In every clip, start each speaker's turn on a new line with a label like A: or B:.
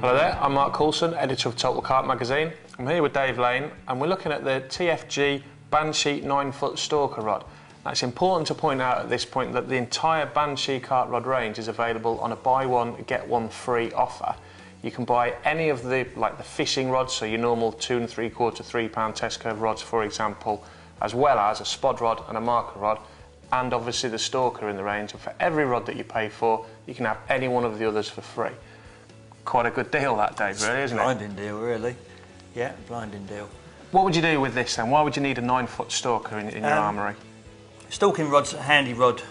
A: Hello there, I'm Mark Coulson, editor of Total Carp magazine. I'm here with Dave Lane and we're looking at the TFG Banshee 9-foot Stalker rod. Now it's important to point out at this point that the entire Banshee carp rod range is available on a buy one get one free offer. You can buy any of the fishing rods, so your normal 2 3/4, 3 pound test curve rods for example, as well as a spod rod and a marker rod, and obviously the Stalker in the range. And for every rod that you pay for, you can have any one of the others for free. Quite a good deal that, Dave, really, isn't it?
B: Blinding deal, really. Yeah, blinding deal.
A: What would you do with this then? Why would you need a 9-foot Stalker in your armoury?
B: Stalking rod's a handy rod,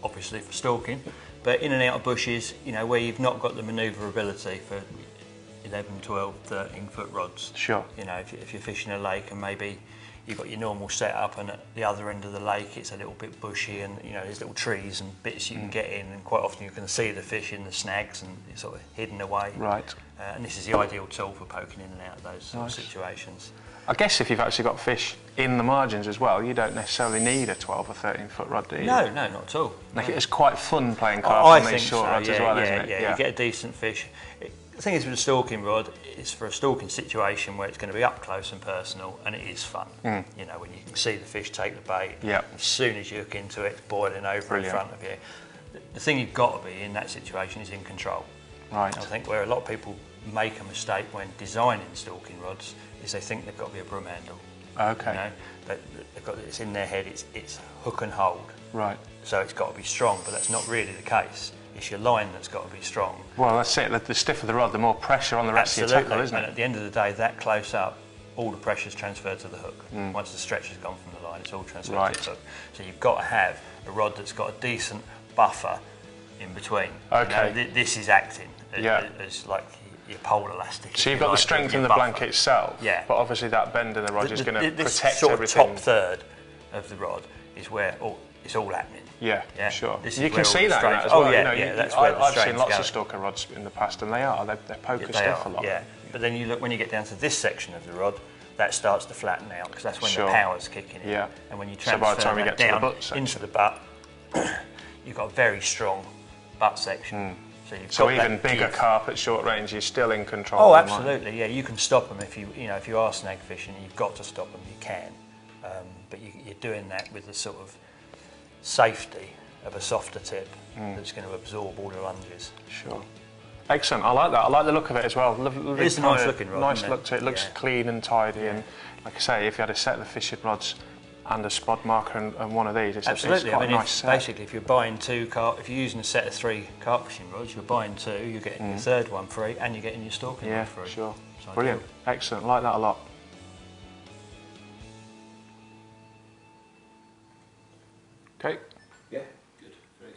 B: obviously for stalking, but in and out of bushes, you know, where you've not got the manoeuvrability for 11, 12, 13-foot rods.
A: Sure.
B: You know, if you're fishing a lake and maybe you've got your normal setup and at the other end of the lake it's a little bit bushy and, you know, there's little trees and bits you can get in, and quite often you can see the fish in the snags and it's sort of hidden away.
A: Right.
B: And this is the ideal tool for poking in and out of those sort of situations.
A: I guess if you've actually got fish in the margins as well, you don't necessarily need a 12 or 13-foot rod, do you?
B: No, no, not at all.
A: Like,
B: no.
A: it's quite fun playing carp on these short rods
B: yeah,
A: as well,
B: yeah,
A: isn't it?
B: Yeah, you get a decent fish. The thing is with a stalking rod, it's for a stalking situation where it's going to be up close and personal, and it is fun. You know, when you can see the fish take the bait, as soon as you hook into it, it's boiling over in front of you. The thing you've got to be in that situation is in control.
A: Right.
B: I think where a lot of people make a mistake when designing stalking rods is they think they've got to be a broom handle.
A: Okay.
B: You know, they've got it's in their head. It's hook and hold.
A: Right.
B: So it's got to be strong, but that's not really the case. It's your line that's got to be strong.
A: Well, that's it. The stiffer the rod, the more pressure on the rest of your tackle, isn't it?
B: And at the end of the day, that close up, all the pressure's transferred to the hook. Once the stretch has gone from the line, it's all transferred to the hook. So you've got to have a rod that's got a decent buffer in between.
A: Okay.
B: You know, this is acting as like your pole elastic.
A: So you've got the strength in the blanket itself, but obviously that bend in the rod is going to protect
B: sort
A: everything.
B: Of top third of the rod is where it's all happening.
A: Yeah, sure.
B: This
A: you can see that in that as well.
B: Oh, yeah,
A: you know,
B: yeah, that's where the
A: I've seen lots
B: go.
A: of Stalker rods in the past, and they're poker stiff a lot.
B: Yeah, but then you look when you get down to this section of the rod, that starts to flatten out because that's when the power's kicking in.
A: Yeah.
B: And when you transfer
A: by the time you get
B: down
A: to the butt section,
B: into the butt, you've got a very strong butt section.
A: So even bigger carp at short range, you're still in control.
B: Oh, absolutely. Yeah, you can stop them if if you are snag fishing. You've got to stop them. You can, but you're doing that with the sort of safety of a softer tip that's going to absorb all the lunges.
A: Sure. Excellent. I like that. I like the look of it as well.
B: It's a nice looking rod.
A: Nice look to it. It looks clean and tidy. And like I say, if you had a set of the fishing rods and a spod marker and one of these, it's
B: absolutely.
A: quite a nice set.
B: Basically, if you're buying if you're using a set of 3 carp fishing rods, you're buying 2. You're getting your third one free, and you're getting your stalking rod free.
A: Yeah, sure. Brilliant. Excellent. I like that a lot. Okay.
C: Yeah.